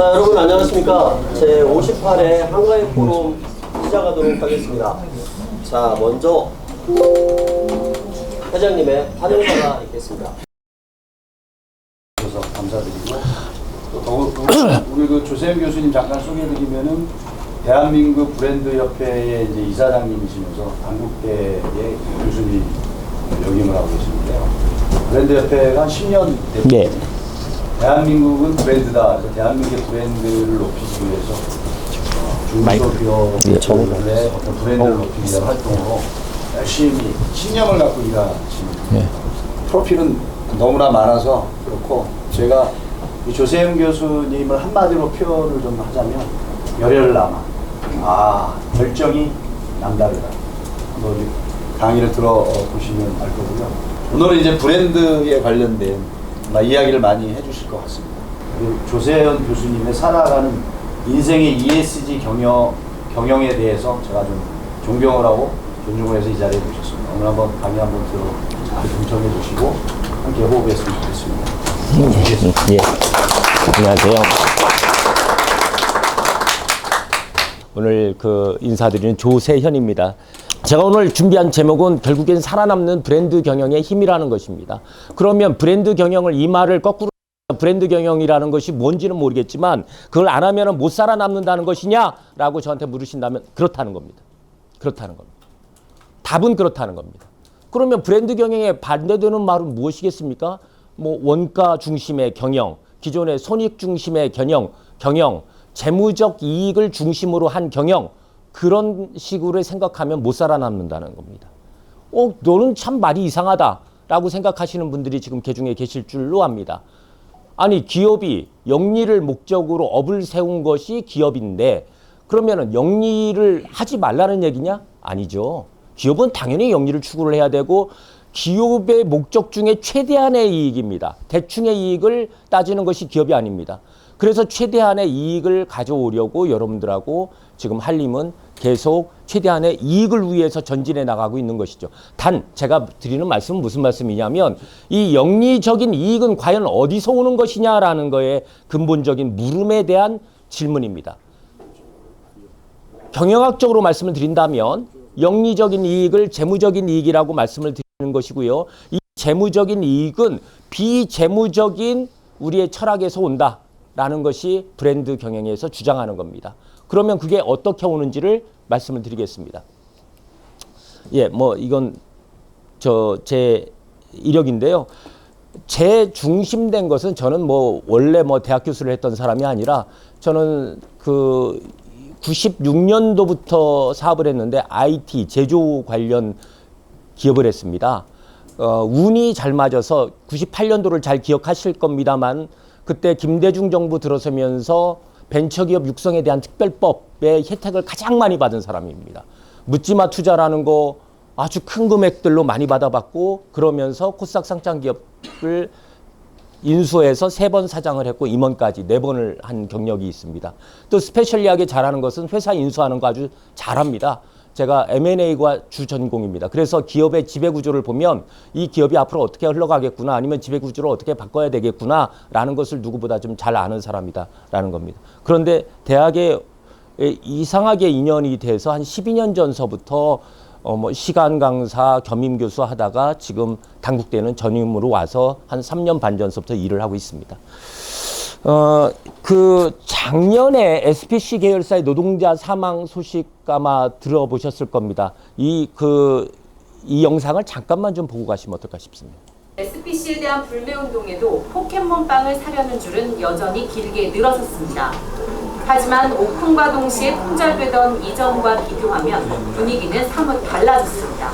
자, 여러분 안녕하십니까. 제58회 한가위 포럼 시작하도록 하겠습니다. 자, 먼저 회장님의 환영사가 있겠습니다. 그래서 감사드리고 또 우리 그 조세현 교수님 잠깐 소개해드리면은 대한민국 브랜드 협회의 이제 이사장님이시면서 한국계의 교수님 역임을 하고 계시는데요. 브랜드 협회가 한 10년 됐습니다. 네. 대한민국은 브랜드다. 그래서 대한민국의 브랜드를 높이기 위해서 중소기업의 어떤 브랜드를 높이기 위한 활동으로 열심히 신념을 갖고 일하시는 프로필은 너무나 많아서 그렇고 제가 이 조세현 교수님을 한마디로 표현을 좀 하자면 열혈남아. 결정이 남다르다. 한번 강의를 들어보시면 알 거고요. 오늘은 이제 브랜드에 관련된 이야기를 많이 해주실 것 같습니다. 조세현 교수님의 살아가는 인생의 ESG 경영에 대해서 제가 좀 존경을 하고 존중을 해서 이 자리에 모셨습니다. 오늘 한번 강의 한번 잘 동참해 주시고 함께 호흡했으면 좋겠습니다. 예. 안녕하세요. 오늘 인사드리는 조세현입니다. 제가 오늘 준비한 제목은 결국엔 살아남는 브랜드 경영의 힘이라는 것입니다. 그러면 브랜드 경영을 이 말을 거꾸로 브랜드 경영이라는 것이 뭔지는 모르겠지만 그걸 안 하면 못 살아남는다는 것이냐라고 저한테 물으신다면 그렇다는 겁니다. 그렇다는 겁니다. 답은 그렇다는 겁니다. 그러면 브랜드 경영에 반대되는 말은 무엇이겠습니까? 원가 중심의 경영, 기존의 손익 중심의 경영, 재무적 이익을 중심으로 한 경영, 그런 식으로 생각하면 못 살아남는다는 겁니다. 너는 참 말이 이상하다라고 생각하시는 분들이 지금 개중에 계실 줄로 압니다. 아니, 기업이 영리를 목적으로 업을 세운 것이 기업인데 그러면은 영리를 하지 말라는 얘기냐? 아니죠. 기업은 당연히 영리를 추구를 해야 되고 기업의 목적 중에 최대한의 이익입니다. 대충의 이익을 따지는 것이 기업이 아닙니다. 그래서 최대한의 이익을 가져오려고 여러분들하고 지금 한림은 계속 최대한의 이익을 위해서 전진해 나가고 있는 것이죠. 단 제가 드리는 말씀은 무슨 말씀이냐면 이 영리적인 이익은 과연 어디서 오는 것이냐라는 거에 근본적인 물음에 대한 질문입니다. 경영학적으로 말씀을 드린다면 영리적인 이익을 재무적인 이익이라고 말씀을 드리는 것이고요. 이 재무적인 이익은 비재무적인 우리의 철학에서 온다라는 것이 브랜드 경영에서 주장하는 겁니다. 그러면 그게 어떻게 오는지를 말씀을 드리겠습니다. 이건 제 이력인데요. 제 중심된 것은 저는 원래 대학 교수를 했던 사람이 아니라 저는 96년도부터 사업을 했는데 IT 제조 관련 기업을 했습니다. 운이 잘 맞아서 98년도를 잘 기억하실 겁니다만 그때 김대중 정부 들어서면서 벤처기업 육성에 대한 특별법의 혜택을 가장 많이 받은 사람입니다. 묻지마 투자라는 거 아주 큰 금액들로 많이 받아봤고 그러면서 코스닥 상장 기업을 인수해서 3번 사장을 했고 임원까지 4번을 한 경력이 있습니다. 또 스페셜리하게 잘하는 것은 회사 인수하는 거 아주 잘합니다. 제가 M&A가 주 전공입니다. 그래서 기업의 지배구조를 보면 이 기업이 앞으로 어떻게 흘러가겠구나 아니면 지배구조를 어떻게 바꿔야 되겠구나 라는 것을 누구보다 좀 잘 아는 사람이다 라는 겁니다. 그런데 대학에 이상하게 인연이 돼서 한 12년 전서부터 시간 강사 겸임 교수 하다가 지금 단국대는 전임으로 와서 한 3년 반 전서부터 일을 하고 있습니다. 작년에 SPC 계열사의 노동자 사망 소식 아마 들어보셨을 겁니다. 이 영상을 잠깐만 좀 보고 가시면 어떨까 싶습니다. SPC에 대한 불매운동에도 포켓몬빵을 사려는 줄은 여전히 길게 늘어섰습니다. 하지만 오픈과 동시에 품절되던 이전과 비교하면 분위기는 사뭇 달라졌습니다.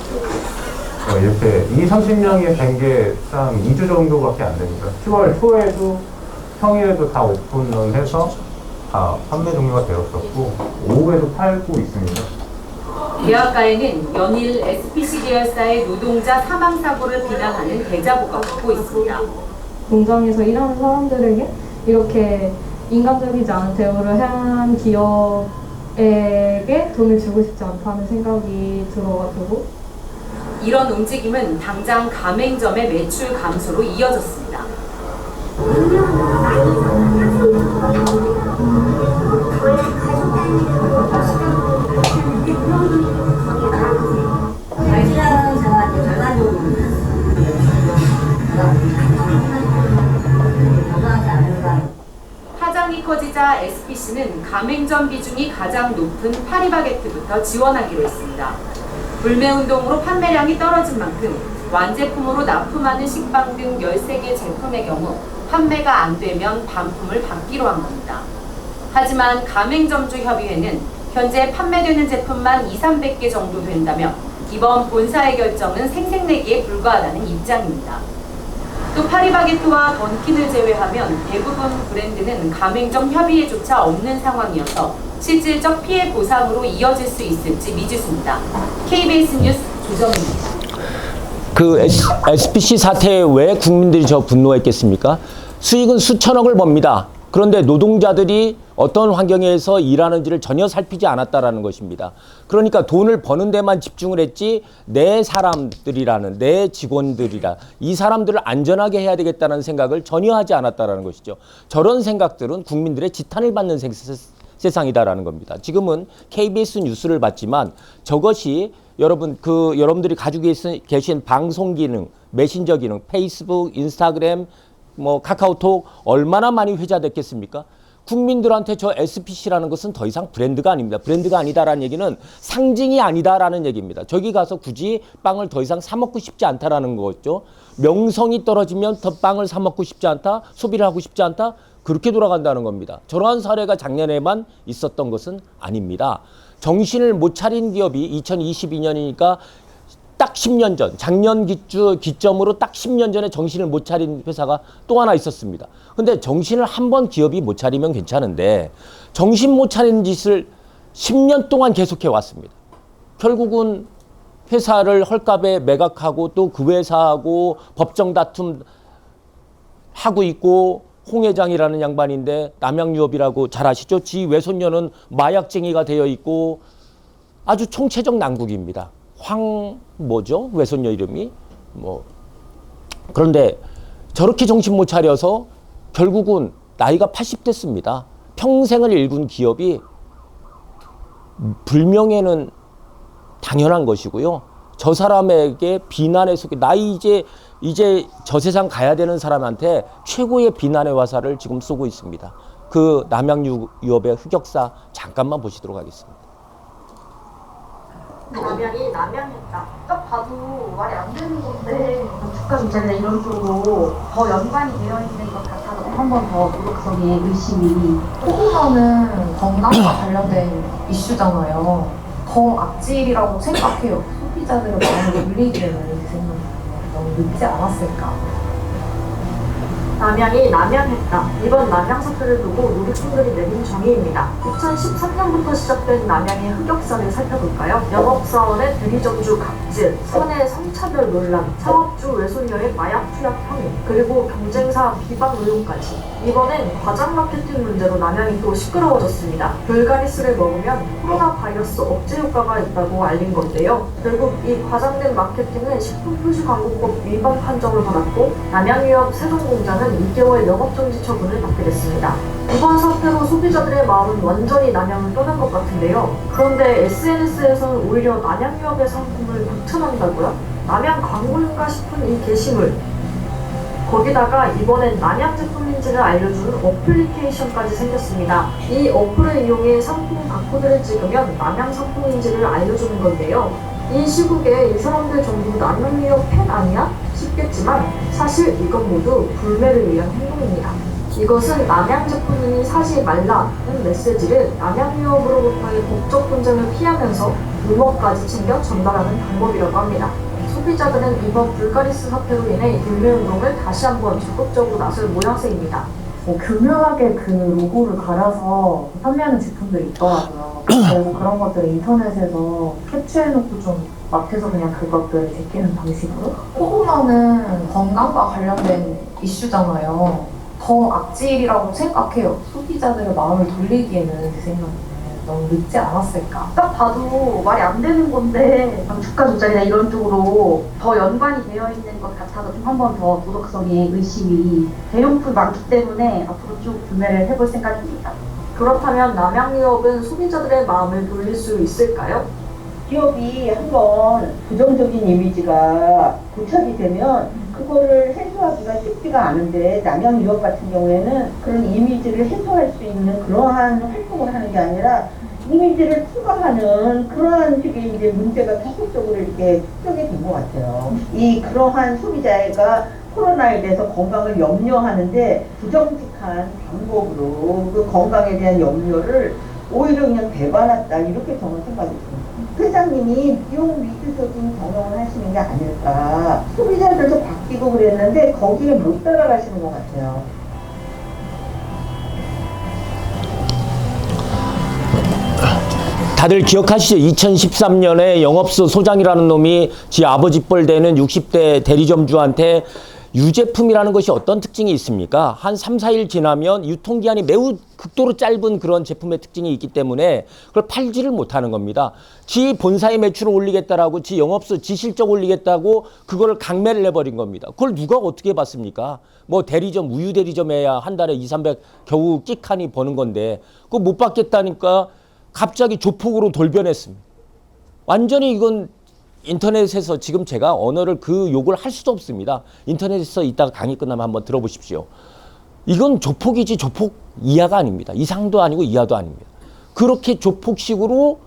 이렇게 20-30명이 된 게 딱 2주 정도밖에 안 됩니다. 10월 초에도 평일에도 다 오픈을 해서 다 판매 종료가 되었었고 오후에도 팔고 있습니다. 대학가에는 연일 SPC 계열사의 노동자 사망 사고를 비난하는 대자보가 붙고 있습니다. 공장에서 일하는 사람들에게 이렇게 인간적이지 않은 대우를 한 기업에게 돈을 주고 싶지 않다는 생각이 들어가지고 이런 움직임은 당장 가맹점의 매출 감소로 이어졌습니다. 시장이 커지자 SPC는 가맹점 비중이 가장 높은 파리바게뜨부터 지원하기로 했습니다. 불매운동으로 판매량이 떨어진 만큼 완제품으로 납품하는 식빵 등 13개 제품의 경우 판매가 안 되면 반품을 받기로 한 겁니다. 하지만 가맹점주협의회는 현재 판매되는 제품만 200~300개 정도 된다며 이번 본사의 결정은 생색내기에 불과하다는 입장입니다. 또 파리바게뜨와 던킨을 제외하면 대부분 브랜드는 가맹점 협의회조차 없는 상황이어서 실질적 피해 보상으로 이어질 수 있을지 미지수입니다. KBS 뉴스 조정입니다. 그 SPC 사태에 왜 국민들이 저 분노했겠습니까? 수익은 수천억을 법니다. 그런데 노동자들이 어떤 환경에서 일하는지를 전혀 살피지 않았다라는 것입니다. 그러니까 돈을 버는 데만 집중을 했지 내 사람들이라는, 내 직원들이라 이 사람들을 안전하게 해야 되겠다는 생각을 전혀 하지 않았다라는 것이죠. 저런 생각들은 국민들의 지탄을 받는 세상이다라는 겁니다. 지금은 KBS 뉴스를 봤지만 저것이 여러분들이 가지고 계신 방송 기능, 메신저 기능, 페이스북, 인스타그램, 카카오톡 얼마나 많이 회자됐겠습니까? 국민들한테 저 SPC라는 것은 더 이상 브랜드가 아닙니다. 브랜드가 아니다라는 얘기는 상징이 아니다라는 얘기입니다. 저기 가서 굳이 빵을 더 이상 사 먹고 싶지 않다라는 거죠. 명성이 떨어지면 더 빵을 사 먹고 싶지 않다, 소비를 하고 싶지 않다, 그렇게 돌아간다는 겁니다. 저러한 사례가 작년에만 있었던 것은 아닙니다. 정신을 못 차린 기업이 2022년이니까 딱 10년 전, 작년 기점으로 딱 10년 전에 정신을 못 차린 회사가 또 하나 있었습니다. 근데 정신을 한 번 기업이 못 차리면 괜찮은데 정신 못 차린 짓을 10년 동안 계속해 왔습니다. 결국은 회사를 헐값에 매각하고 또 그 회사하고 법정 다툼 하고 있고, 홍 회장이라는 양반인데 남양유업이라고 잘 아시죠? 지 외손녀는 마약쟁이가 되어 있고 아주 총체적 난국입니다. 외손녀 이름이 그런데 저렇게 정신 못 차려서 결국은 나이가 80됐습니다. 평생을 일군 기업이 불명예는 당연한 것이고요. 저 사람에게 비난의 속에 이제 저 세상 가야 되는 사람한테 최고의 비난의 화살을 지금 쏘고 있습니다. 그 남양유업의 흑역사 잠깐만 보시도록 하겠습니다. 남양이 남양했다. 딱 봐도 말이 안 되는 건데 주가 조작이나 이런 쪽으로 더 연관이 되어 있는 것 같아서 한 번 더 도덕성의 의심이. 코로나는 건강과 관련된 이슈잖아요. 더 악질이라고 생각해요. 소비자들의 마음을 울리기에는 너무 늦지 않았을까. 남양이 남양했다. 이번 남양 사태를 두고 누리꾼들이 내린 정의입니다. 2013년부터 시작된 남양의 흑역사를 살펴볼까요? 영업사원의 대리점주 갑질, 사내 성차별 논란, 창업주 외손녀의 마약 투약 혐의, 그리고 경쟁사 비방 의혹까지. 이번엔 과장 마케팅 문제로 남양이 또 시끄러워졌습니다. 불가리스를 먹으면 코로나 바이러스 억제 효과가 있다고 알린 건데요. 결국 이 과장된 마케팅은 식품표시광고법 위반 판정을 받았고 남양유업 세종공장은 2개월 영업정지 처분을 받게 됐습니다. 이번 사태로 소비자들의 마음은 완전히 남양을 떠난 것 같은데요. 그런데 SNS에서는 오히려 남양유업의 상품을 극찬한다고요? 남양 광고인가 싶은 이 게시물. 거기다가 이번엔 남양 제품인지를 알려주는 어플리케이션까지 생겼습니다. 이 어플을 이용해 상품 바코드를 찍으면 남양 상품인지를 알려주는 건데요. 이 시국에 이 사람들 전부 남양유업 팬 아니야? 싶겠지만 사실 이건 모두 불매를 위한 행동입니다. 이것은 남양 제품이니 사지 말라는 메시지를 남양유업으로부터의 법적 분쟁을 피하면서 유머까지 챙겨 전달하는 방법이라고 합니다. 소비자들은 이번 불가리스 사태로 인해 불매운동을 다시 한번 적극적으로 나설 모양새입니다. 교묘하게 그 로고를 갈아서 판매하는 제품들이 있더라고요. 그래서 그런 것들을 인터넷에서 캡처해놓고 좀 마트에서 그냥 그것들을 제끼는 방식으로. 코로나는 건강과 관련된 이슈잖아요. 더 악질이라고 생각해요. 소비자들의 마음을 돌리기에는 제 생각에는 너무 늦지 않았을까. 딱 봐도 말이 안 되는 건데 주가 조작이나 이런 쪽으로 더 연관이 되어 있는 것 같아서 좀 한 번 더 도덕성의 의심이. 대용품 많기 때문에 앞으로 쭉 구매를 해볼 생각입니다. 그렇다면 남양유업은 소비자들의 마음을 돌릴 수 있을까요? 기업이 한번 부정적인 이미지가 고착이 되면 그거를 해소하기가 쉽지가 않은데 남양 유업 같은 경우에는 그런 이미지를 해소할 수 있는 그러한 활동을 하는 게 아니라 이미지를 추가하는 그러한 식의 이제 문제가 계속적으로 이렇게 축적이 된 것 같아요. 이 그러한 소비자가 코로나에 대해서 건강을 염려하는데 부정직한 방법으로 그 건강에 대한 염려를 오히려 그냥 배반했다 이렇게 저는 생각이 듭니다. 회장님이 비용 위주적인 경영을 하시는 게 아닐까. 소비자들도 바뀌고 그랬는데 거기에 못 따라가시는 것 같아요. 다들 기억하시죠? 2013년에 영업소 소장이라는 놈이 지 아버지 뻘 되는 60대 대리점주한테 유제품이라는 것이 어떤 특징이 있습니까? 한 3, 4일 지나면 유통기한이 매우 극도로 짧은 그런 제품의 특징이 있기 때문에 그걸 팔지를 못하는 겁니다. 지 본사의 매출을 올리겠다라고 지 영업소 지 실적 올리겠다고 그거를 강매를 해버린 겁니다. 그걸 누가 어떻게 봤습니까? 뭐 대리점, 우유 대리점에야 한 달에 2, 300 겨우 끼칸이 버는 건데 그거 못 받겠다니까 갑자기 조폭으로 돌변했습니다. 완전히 이건 인터넷에서 지금 제가 언어를 그 욕을 할 수도 없습니다. 인터넷에서 이따가 강의 끝나면 한번 들어보십시오. 이건 조폭이지 조폭 이하가 아닙니다. 이상도 아니고 이하도 아닙니다. 그렇게 조폭식으로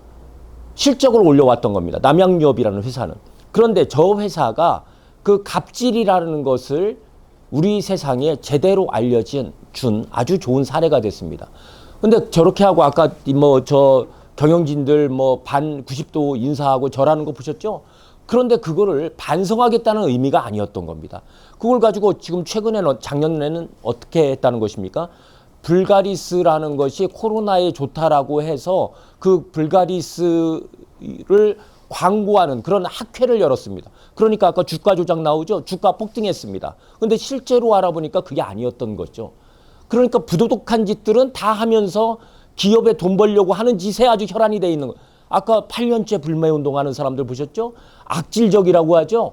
실적을 올려왔던 겁니다. 남양유업이라는 회사는. 그런데 저 회사가 그 갑질이라는 것을 우리 세상에 제대로 알려준 아주 좋은 사례가 됐습니다. 근데 저렇게 하고 아까 뭐 저 경영진들 뭐 반 90도 인사하고 절하는 거 보셨죠? 그런데 그거를 반성하겠다는 의미가 아니었던 겁니다. 그걸 가지고 지금 최근에는 작년에는 어떻게 했다는 것입니까? 불가리스라는 것이 코로나에 좋다라고 해서 그 불가리스를 광고하는 그런 학회를 열었습니다. 그러니까 아까 주가 조작 나오죠? 주가 폭등했습니다. 근데 실제로 알아보니까 그게 아니었던 거죠. 그러니까 부도덕한 짓들은 다 하면서 기업에 돈 벌려고 하는 짓에 아주 혈안이 돼 있는 거. 아까 8년째 불매운동하는 사람들 보셨죠? 악질적이라고 하죠?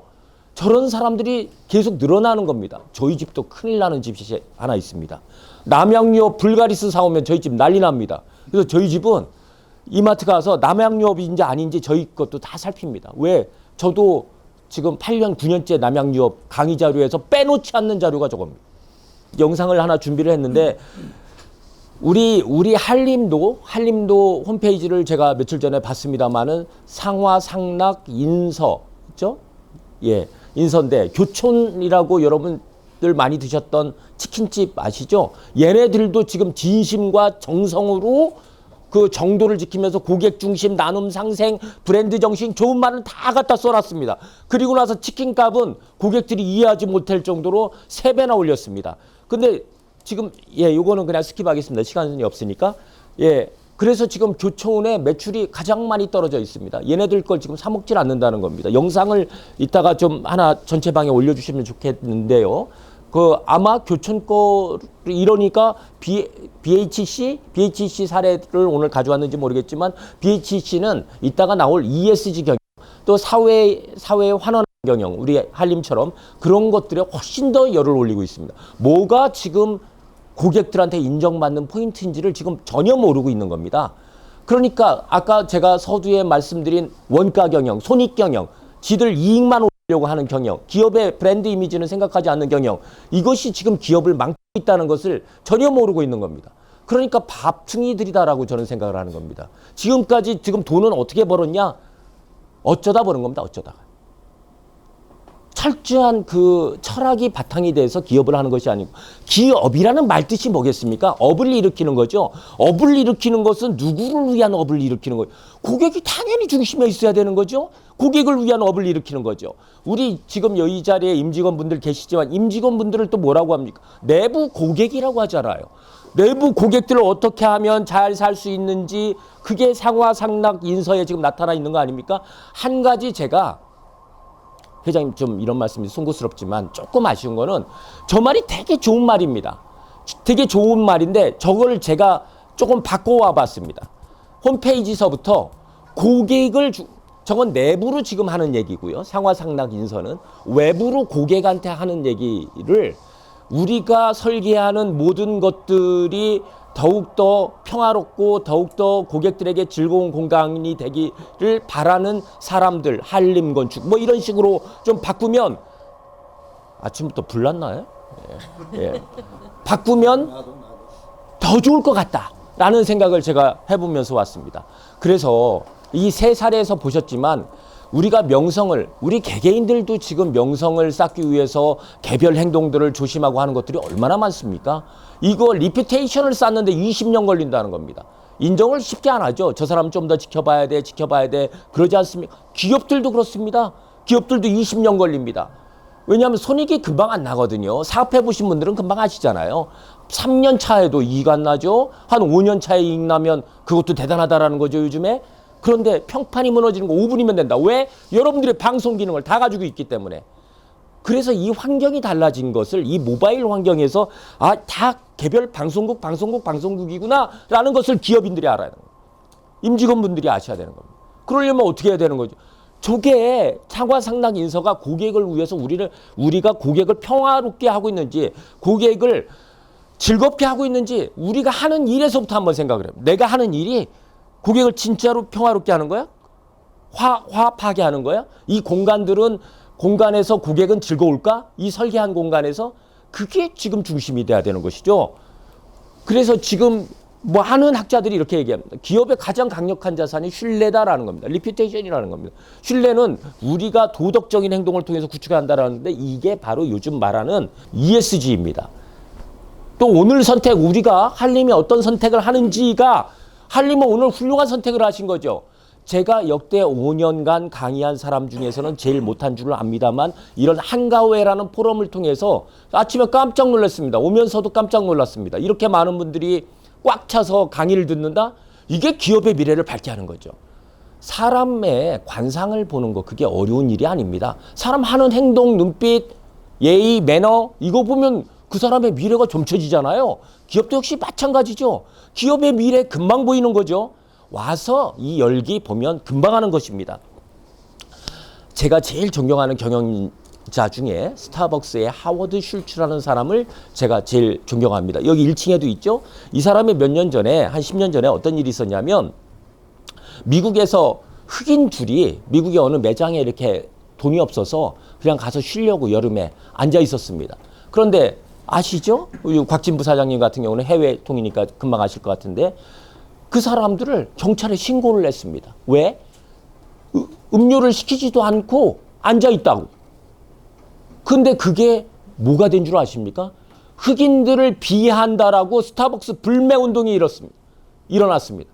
저런 사람들이 계속 늘어나는 겁니다. 저희 집도 큰일 나는 집이 하나 있습니다. 남양유업 불가리스 사오면 저희 집 난리 납니다. 그래서 저희 집은 이마트 가서 남양유업인지 아닌지 저희 것도 다 살핍니다. 왜? 저도 지금 8년, 9년째 남양유업 강의 자료에서 빼놓지 않는 자료가 저겁니다. 영상을 하나 준비를 했는데 우리 한림도 홈페이지를 제가 며칠 전에 봤습니다만은 상화상락 인서 있죠? 예, 인서인데 교촌이라고 여러분들 많이 드셨던 치킨집 아시죠? 얘네들도 지금 진심과 정성으로 그 정도를 지키면서 고객 중심, 나눔 상생, 브랜드 정신 좋은 말은 다 갖다 써놨습니다. 그리고 나서 치킨값은 고객들이 이해하지 못할 정도로 3배나 올렸습니다. 근데 지금 요거는 그냥 스킵하겠습니다. 시간이 없으니까. 그래서 지금 교촌의 매출이 가장 많이 떨어져 있습니다. 얘네들 걸 지금 사 먹질 않는다는 겁니다. 영상을 이따가 좀 하나 전체방에 올려주시면 좋겠는데요. 그 아마 교촌 거 이러니까 BHC 사례를 오늘 가져왔는지 모르겠지만 BHC는 이따가 나올 ESG 경영 또 사회에 환원하는 경영 우리 한림처럼 그런 것들에 훨씬 더 열을 올리고 있습니다. 뭐가 지금 고객들한테 인정받는 포인트인지를 지금 전혀 모르고 있는 겁니다. 그러니까 아까 제가 서두에 말씀드린 원가 경영, 손익 경영, 지들 이익만 올리려고 하는 경영, 기업의 브랜드 이미지는 생각하지 않는 경영, 이것이 지금 기업을 망치고 있다는 것을 전혀 모르고 있는 겁니다. 그러니까 밥충이들이다라고 저는 생각을 하는 겁니다. 지금까지 지금 돈은 어떻게 벌었냐? 어쩌다 버는 겁니다. 어쩌다가. 철저한 그 철학이 바탕이 돼서 기업을 하는 것이 아니고 기업이라는 말뜻이 뭐겠습니까? 업을 일으키는 거죠. 업을 일으키는 것은 누구를 위한 업을 일으키는 거예요? 고객이 당연히 중심에 있어야 되는 거죠. 고객을 위한 업을 일으키는 거죠. 우리 지금 이 자리에 임직원분들 계시지만 임직원분들을 또 뭐라고 합니까? 내부 고객이라고 하잖아요. 내부 고객들을 어떻게 하면 잘 살 수 있는지 그게 상하상락 인서에 지금 나타나 있는 거 아닙니까? 한 가지 제가 회장님 좀 이런 말씀이 송구스럽지만 조금 아쉬운 거는 저 말이 되게 좋은 말입니다. 되게 좋은 말인데 저걸 제가 조금 바꿔와 봤습니다. 홈페이지서부터 고객을 저건 내부로 지금 하는 얘기고요. 상하상락 인서는 외부로 고객한테 하는 얘기를 우리가 설계하는 모든 것들이 더욱더 평화롭고 더욱더 고객들에게 즐거운 공간이 되기를 바라는 사람들, 한림건축 뭐 이런 식으로 좀 바꾸면 아침부터 불났나요? 예. 예. 바꾸면 더 좋을 것 같다라는 생각을 제가 해보면서 왔습니다. 그래서 이 세 사례에서 보셨지만 우리가 명성을, 우리 개개인들도 지금 명성을 쌓기 위해서 개별 행동들을 조심하고 하는 것들이 얼마나 많습니까? 이거 리피테이션을 쌓는데 20년 걸린다는 겁니다. 인정을 쉽게 안 하죠. 저 사람 좀 더 지켜봐야 돼, 지켜봐야 돼. 그러지 않습니까? 기업들도 그렇습니다. 기업들도 20년 걸립니다. 왜냐하면 손익이 금방 안 나거든요. 사업해 보신 분들은 금방 아시잖아요. 3년 차에도 이익 안 나죠. 한 5년 차에 이익 나면 그것도 대단하다라는 거죠, 요즘에. 그런데 평판이 무너지는 거 5분이면 된다. 왜? 여러분들의 방송 기능을 다 가지고 있기 때문에. 그래서 이 환경이 달라진 것을 이 모바일 환경에서 다 개별 방송국이구나 라는 것을 기업인들이 알아야 되는 거예요. 임직원분들이 아셔야 되는 겁니다. 그러려면 어떻게 해야 되는 거죠? 저게 상관상납 인서가 고객을 위해서 우리가 고객을 평화롭게 하고 있는지, 고객을 즐겁게 하고 있는지, 우리가 하는 일에서부터 한번 생각을 해요. 내가 하는 일이 고객을 진짜로 평화롭게 하는 거야? 화합하게 하는 거야? 이 공간에서 고객은 즐거울까? 이 설계한 공간에서? 그게 지금 중심이 돼야 되는 것이죠. 그래서 지금 뭐 하는 학자들이 이렇게 얘기합니다. 기업의 가장 강력한 자산이 신뢰다라는 겁니다. 리피테이션이라는 겁니다. 신뢰는 우리가 도덕적인 행동을 통해서 구축한다라는데 이게 바로 요즘 말하는 ESG입니다. 또 오늘 선택, 우리가 한림이 어떤 선택을 하는지가, 한림은 오늘 훌륭한 선택을 하신 거죠. 제가 역대 5년간 강의한 사람 중에서는 제일 못한 줄을 압니다만 이런 한가회라는 포럼을 통해서 아침에 깜짝 놀랐습니다. 오면서도 깜짝 놀랐습니다. 이렇게 많은 분들이 꽉 차서 강의를 듣는다? 이게 기업의 미래를 밝게 하는 거죠. 사람의 관상을 보는 거, 그게 어려운 일이 아닙니다. 사람 하는 행동, 눈빛, 예의, 매너, 이거 보면 그 사람의 미래가 점쳐지잖아요. 기업도 역시 마찬가지죠. 기업의 미래 금방 보이는 거죠. 와서 이 열기 보면 금방 하는 것입니다. 제가 제일 존경하는 경영자 중에 스타벅스의 하워드 슐츠라는 사람을 제가 제일 존경합니다. 여기 1층에도 있죠. 이 사람이 몇 년 전에, 한 10년 전에 어떤 일이 있었냐면 미국에서 흑인 둘이 미국의 어느 매장에 이렇게 돈이 없어서 그냥 가서 쉬려고 여름에 앉아 있었습니다. 그런데 아시죠? 곽진부 사장님 같은 경우는 해외 통이니까 금방 아실 것 같은데 그 사람들을 경찰에 신고를 했습니다. 왜? 음료를 시키지도 않고 앉아 있다고. 근데 그게 뭐가 된 줄 아십니까? 흑인들을 비하한다라고 스타벅스 불매 운동이 일어났습니다.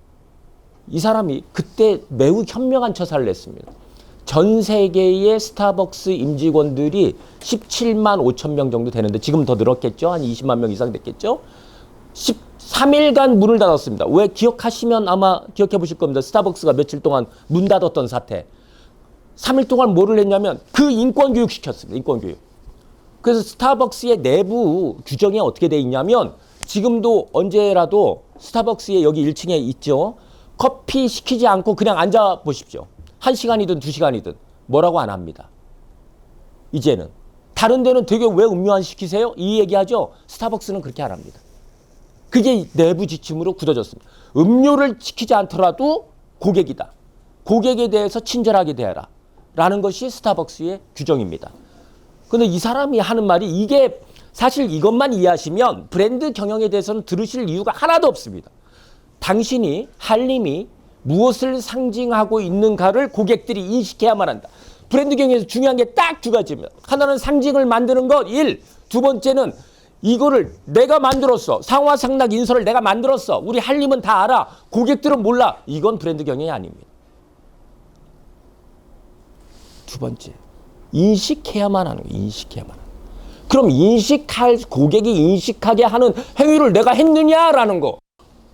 이 사람이 그때 매우 현명한 처사를 냈습니다. 전 세계의 스타벅스 임직원들이 17만 5천 명 정도 되는데 지금 더 늘었겠죠? 한 20만 명 이상 됐겠죠? 13일간 문을 닫았습니다. 왜? 기억하시면 아마 기억해 보실 겁니다. 스타벅스가 며칠 동안 문 닫았던 사태. 3일 동안 뭐를 했냐면 그 인권교육 시켰습니다. 인권교육. 그래서 스타벅스의 내부 규정이 어떻게 돼 있냐면 지금도 언제라도 스타벅스에 여기 1층에 있죠. 커피 시키지 않고 그냥 앉아 보십시오. 1시간이든 2시간이든 뭐라고 안 합니다. 이제는. 다른 데는 되게 왜 음료 안 시키세요? 이 얘기하죠. 스타벅스는 그렇게 안 합니다. 그게 내부 지침으로 굳어졌습니다. 음료를 시키지 않더라도 고객이다. 고객에 대해서 친절하게 대하라. 라는 것이 스타벅스의 규정입니다. 근데 이 사람이 하는 말이 이게 사실 이것만 이해하시면 브랜드 경영에 대해서는 들으실 이유가 하나도 없습니다. 당신이 한림이 무엇을 상징하고 있는가를 고객들이 인식해야만 한다. 브랜드 경영에서 중요한 게 딱 두 가지입니다. 하나는 상징을 만드는 것, 두 번째는 이거를 내가 만들었어. 상하상락 인서를 내가 만들었어. 우리 한림은 다 알아. 고객들은 몰라. 이건 브랜드 경영이 아닙니다. 두 번째, 인식해야만 하는 거예요. 인식해야만 하는 거예요. 그럼 고객이 인식하게 하는 행위를 내가 했느냐라는 거.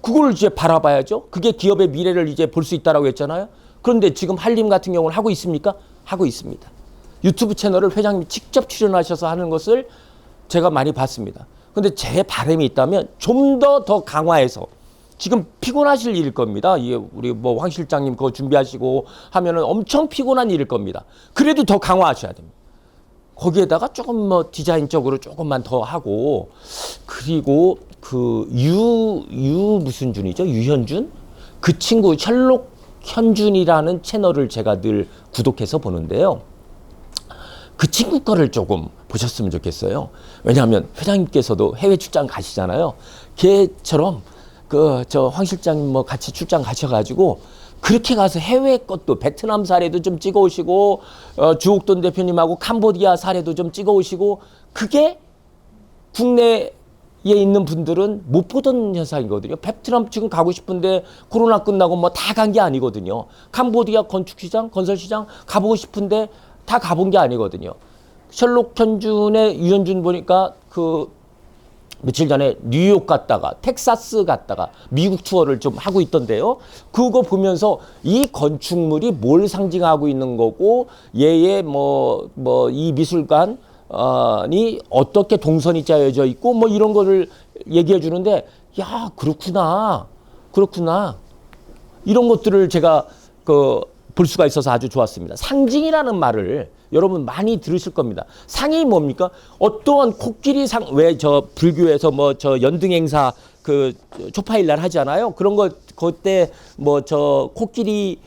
그걸 이제 바라봐야죠. 그게 기업의 미래를 이제 볼 수 있다라고 했잖아요. 그런데 지금 한림 같은 경우는 하고 있습니까? 하고 있습니다. 유튜브 채널을 회장님이 직접 출연하셔서 하는 것을 제가 많이 봤습니다. 근데 제 바람이 있다면 좀 더 강화해서 지금 피곤하실 일일 겁니다. 이게 우리 뭐 황 실장님 그거 준비하시고 하면은 엄청 피곤한 일일 겁니다. 그래도 더 강화하셔야 됩니다. 거기에다가 조금 뭐 디자인적으로 조금만 더 하고 그리고 그 무슨 준이죠? 유현준? 그 친구 셜록 현준이라는 채널을 제가 늘 구독해서 보는데요. 그 친구 거를 조금 보셨으면 좋겠어요. 왜냐하면 회장님께서도 해외 출장 가시잖아요. 걔처럼 저 황 실장님 뭐 같이 출장 가셔가지고 그렇게 가서 해외 것도 베트남 사례도 좀 찍어오시고 주옥돈 대표님하고 캄보디아 사례도 좀 찍어오시고 그게 국내에 있는 분들은 못 보던 현상이거든요. 베트남 지금 가고 싶은데 코로나 끝나고 뭐 다 간 게 아니거든요. 캄보디아 건축시장, 건설시장 가보고 싶은데 다 가본 게 아니거든요. 셜록 현준의 유현준 보니까 며칠 전에 뉴욕 갔다가 텍사스 갔다가 미국 투어를 좀 하고 있던데요. 그거 보면서 이 건축물이 뭘 상징하고 있는 거고 얘의 이 미술관이 어떻게 동선이 짜여져 있고 뭐 이런 거를 얘기해 주는데 야 그렇구나 이런 것들을 제가 볼 수가 있어서 아주 좋았습니다. 상징이라는 말을 여러분 많이 들으실 겁니다. 상이 뭡니까? 어떠한 코끼리 상, 왜 저 불교에서 뭐 저 연등 행사 초파일 날 하잖아요. 그런 거 그때 뭐 저 코끼리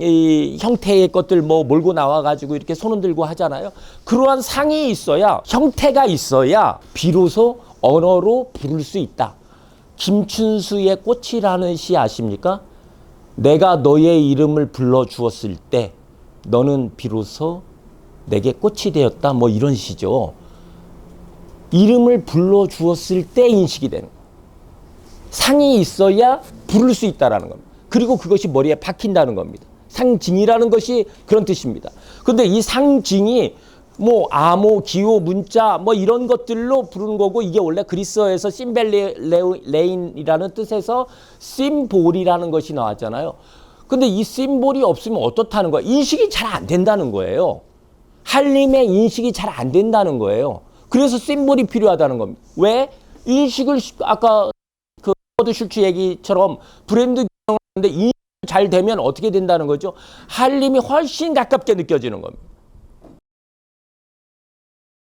이 형태의 것들 뭐 몰고 나와가지고 이렇게 손 흔들고 하잖아요. 그러한 상이 있어야 형태가 있어야 비로소 언어로 부를 수 있다. 김춘수의 꽃이라는 시 아십니까? 내가 너의 이름을 불러 주었을 때 너는 비로소 내게 꽃이 되었다. 뭐 이런 시죠. 이름을 불러 주었을 때 인식이 되는 거예요. 상이 있어야 부를 수 있다라는 겁니다. 그리고 그것이 머리에 박힌다는 겁니다. 상징이라는 것이 그런 뜻입니다. 근데 이 상징이 뭐 암호, 기호, 문자 뭐 이런 것들로 부르는 거고 이게 원래 그리스어에서 심벨레인이라는 뜻에서 심볼이라는 것이 나왔잖아요. 근데 이 심볼이 없으면 어떻다는 거예요? 인식이 잘 안 된다는 거예요. 한림의 인식이 잘 안 된다는 거예요. 그래서 심볼이 필요하다는 겁니다. 왜? 인식을 아까 워드 슐츠 얘기처럼 브랜드 경영하는데 인식이 잘 되면 어떻게 된다는 거죠? 한림이 훨씬 가깝게 느껴지는 겁니다.